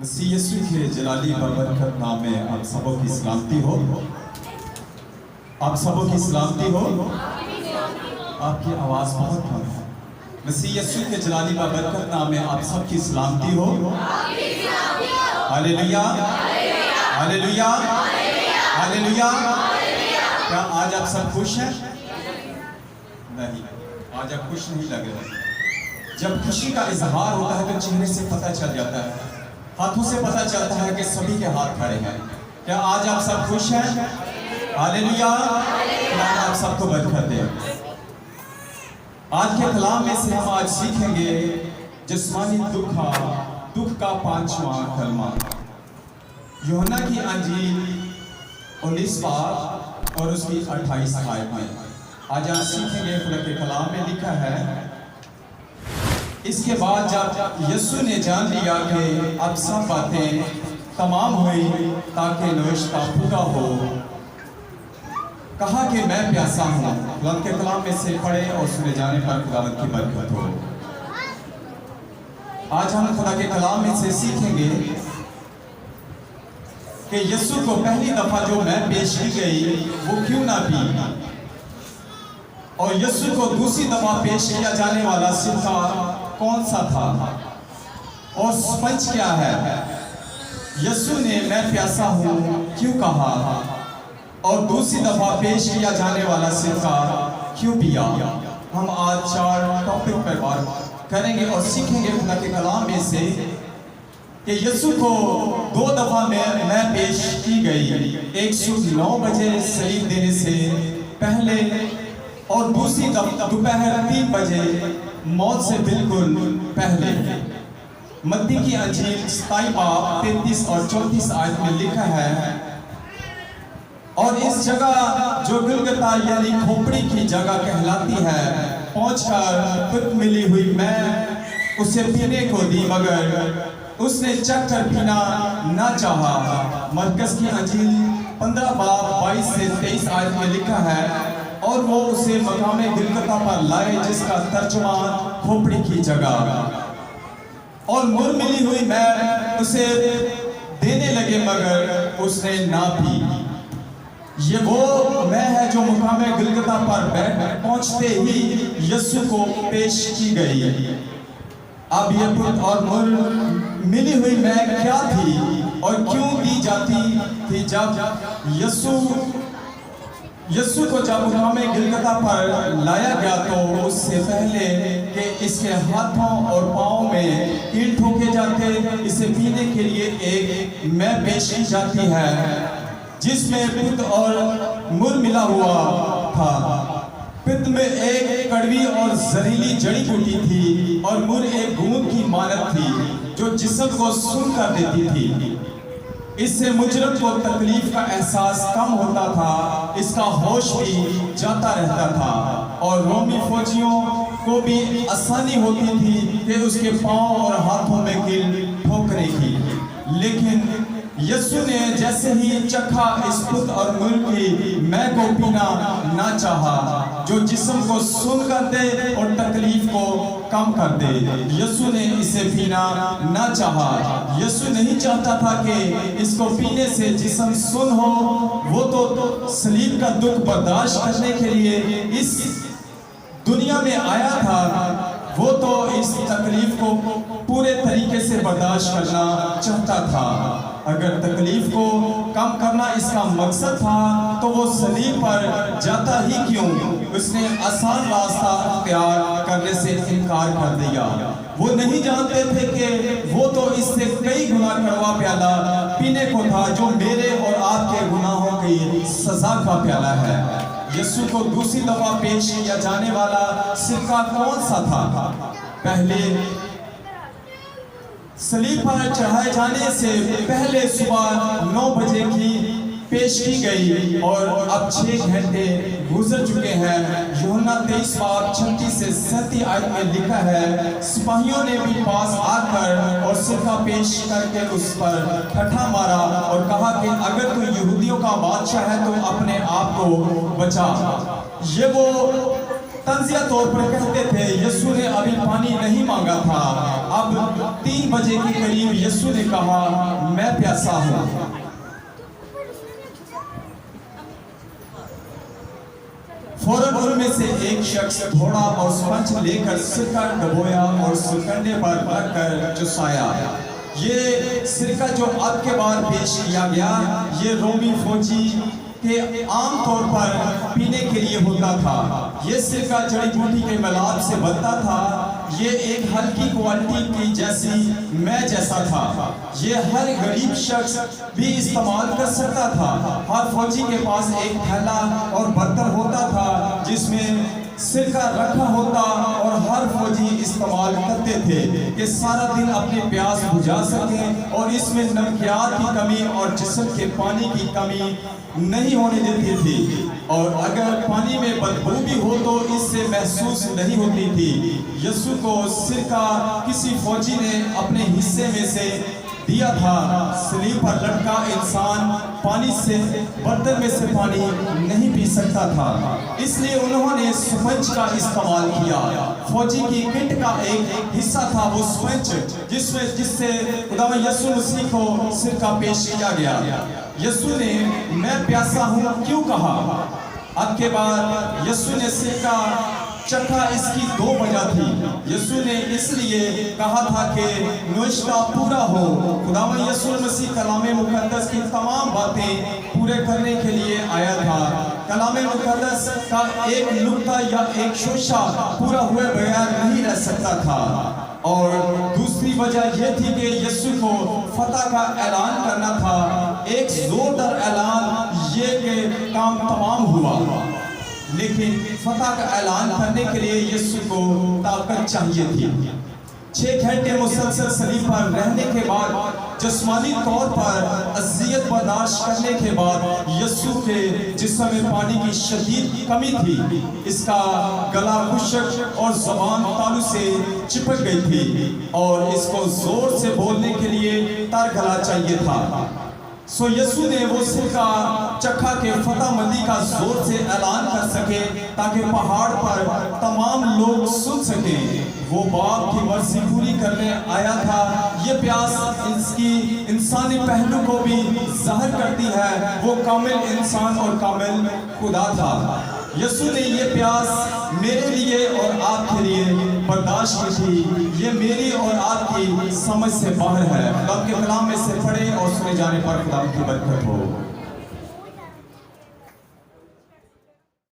मसीह यीशु के जलाली बरकत नाम में आप सबों की सलामती हो। आप सबों की सलामती हो। आपकी आवाज़ बहुत कम है। मसीह यीशु के जलाली बरकत नाम में आप सबकी सलामती हो। Hallelujah, hallelujah, hallelujah. क्या आज आप सब खुश हैं? नहीं, आज आप खुश नहीं लग रहे। जब खुशी का इजहार होता है तो चेहरे से पता चल जाता है, हाथों से पता चलता है कि सभी के हाथ खड़े हैं। क्या आज आप सब खुश हैं? हालेलुया। खुदा आप सबको बरकत दे। आज के कलाम में से हम आज सीखेंगे जिस्मानी दुख का 5वां कलमा। यूहन्ना की अंजील 19 बाब और उसकी 28 आयत में आज हम सीखेंगे। खुदा के कलाम में लिखा है, इसके बाद जब यीशु ने जान लिया कि अब सब बातें तमाम हुई ताकि नविश्ता पूरा हो, कहा कि मैं प्यासा हूँ। खुदा के कलाम में से पढ़े और सुने जाने पर खुदा की बरकत हो। आज हम खुदा के कलाम में से सीखेंगे कि यीशु को पहली दफा जो मैं पेश की गई वो क्यों ना पी, और यीशु को दूसरी दफा पेश किया जाने वाला सिक्का कौन सा था और स्पंज क्या है। यीशु ने मैं प्यासा हूँ क्यों कहा और दूसरी दफा पेश किया जाने वाला सिक्का क्यों पिया। हम आज 4 टॉपिक पर बात करेंगे और सीखेंगे खुदा के कलाम में से कि यीशु को 2 दफा में मैं पेश की गई, एक सुबह 9 बजे सलीब देने से पहले और दूसरी दोपहर 3 बजे मौत से बिल्कुल पहले। मत्ती की अंजील 27 बाब 33 और 34 आयत में लिखा है, और इस जगह जो गुलगुता यानी खोपड़ी की जगह कहलाती है पहुंचकर खुद मिली हुई मैं उसे पीने को दी, मगर उसने चख कर पीना ना चाहा। मरकस की अंजील 15 बाब 22 से 23 आयत में लिखा है, और वो उसे मकामे गुलगुता पर लाए जिसका तर्जुमा खोपड़ी की जगह, और मुर मिली हुई मैं उसे देने लगे मगर उसने ना पी। ये वो मैं है जो मकामे गुलगुता पर पहुंचते ही यीशु को पेश की गई। अब ये पुत और मुर मिली हुई मैं क्या थी और क्यों दी जाती थी। जब यीशु को जब मकामे गुलगुता पर लाया गया तो उससे पहले कि इसके हाथों और पाँव में कील ठोके जाते, इसे पीने के लिए एक मैं पेश की जाती है जिसमें पित्त और मुर मिला हुआ था। पित्त में एक कड़वी और जहरीली जड़ी बूटी थी और मुर एक गूंद की मानत थी जो जिस्म को सुन कर देती थी। इससे मुजरम को तकलीफ का एहसास कम होता था, इसका होश भी जाता रहता था, और रोमी फौजियों को भी आसानी होती थी कि उसके पांव और हाथों में कील ठोकने की। लेकिन यीशु ने जैसे ही चखा इस पुत और मुर की मैं को पीना ना चाहा जो जिस्म को सुन कर दे और तकलीफ को कम कर दे। यीशु ने इसे पीना ना चाहा। यीशु नहीं चाहता था कि इसको पीने से जिस्म सुन हो। वो तो सलीब का दुख बर्दाश्त करने के लिए इस दुनिया में आया था। वो तो इस तकलीफ को पूरे तरीके से बर्दाश्त करना चाहता था। अगर तकलीफ को कम करना इसका मकसद था तो वो सलीब पर जाता ही क्यों। उसने आसान रास्ता इख्तियार करने से इनकार कर दिया। वो नहीं जानते थे कि वो तो इससे कई गुना कड़वा प्याला पीने को था जो मेरे और आपके गुनाहों की सजा का प्याला है। यीशु को दूसरी दफा पेश किया जाने वाला सिक्का कौन सा था? पहले सलीब पर चढ़ाए जाने से पहले सुबह 9 बजे की पेश की गई, और अब 6 घंटे गुजर चुके हैं। यूहन्ना 23 बाब 36 से 37 आयत में लिखा है, सिपाहियों ने भी पास आकर और सिक्का पेश करके उस पर ठट्ठा मारा और कहा कि अगर तू यहूदियों का बादशाह है तो अपने आप को बचा। ये वो तंजिया तौर पर कहते थे यीशु ने अभी पानी नहीं मांगा था। अब 3 बजे के करीब यीशु ने कहा मैं प्यासा हूँ। फौरन उनमें से एक शख्स घोड़ा और स्पंज लेकर सिरका डबोया और सुकंडे पर रखकर चुसाया। ये सिरका जो अब के बाद पेश किया गया, ये रोमी फौजी के आम तौर पर पीने के लिए होता था। ये सिरका जड़ी बूटी के मिलाप से बनता था। ये एक हल्की क्वालिटी की जैसी मैं जैसा था। ये हर गरीब शख्स भी इस्तेमाल कर सकता था। हर फौजी के पास एक थैला और बर्तन होता था जिसमें सिरका रखा होता और हर फौजी इस्तेमाल करते थे कि सारा दिन अपनी प्यास बुझा सकें और इसमें नमकियात की कमी और जिस्म के पानी की कमी नहीं होने देती थी। और अगर पानी में बदबू भी हो तो इससे महसूस नहीं होती थी। यीशु को सिरका किसी फौजी ने अपने हिस्से में से दिया था। सलीब पर लटका इंसान पानी से बर्तन में से पानी नहीं पी सकता था, इसलिए उन्होंने स्पंज का इस्तेमाल किया। फौजी की किट का एक हिस्सा था वो स्पंज जिससे खुदा यीशु मसीह को सिरका पेश किया गया। यीशु ने मैं प्यासा हूँ क्यों कहा। अब के बाद यीशु ने सिरका चखा, इसकी 2 वजह थी। यीशु ने इसलिए कहा था कि नुश्ता पूरा हो। खुदावंद यीशु मसीह कलामे मुकद्दस की तमाम बातें पूरे करने के लिए आया था। कलामे मुकद्दस का एक नुक्ता या एक शोशा पूरा हुए बगैर नहीं रह सकता था। और दूसरी वजह यह थी कि यीशु को फतह का ऐलान करना था। एक जोरदार ऐलान ये कि काम तमाम हुआ, लेकिन फतह का ऐलान करने के लिए यीशु को ताकत चाहिए थी। 6 घंटे मुसलसल सलीब पर रहने के बाद, जिस्मानी तौर पर अज़ियत बर्दाश्त करने के बाद यीशु के जिस्म में पानी की शदीद कमी थी। इसका गला खुश्क और ज़बान तालू से चिपक गई थी और इसको जोर से बोलने के लिए तर गला चाहिए था। सो यीशु ने वो सिरका चखा के फतह मंदी का जोर से ऐलान कर सके ताकि पहाड़ पर तमाम लोग सुन सकें। वो बाप की मर्जी पूरी करने आया था। ये प्यास इसकी इंसानी पहलू को भी ज़ाहिर करती है। वो कामिल इंसान और कामिल खुदा था। यीशु ने ये प्यास मेरे लिए और आपके लिए बर्दाश्त की थी। ये मेरी और आपकी समझ से बाहर है। खुदा के कलाम में से पढ़े और सुने जाने पर खुदा की बरकत हो।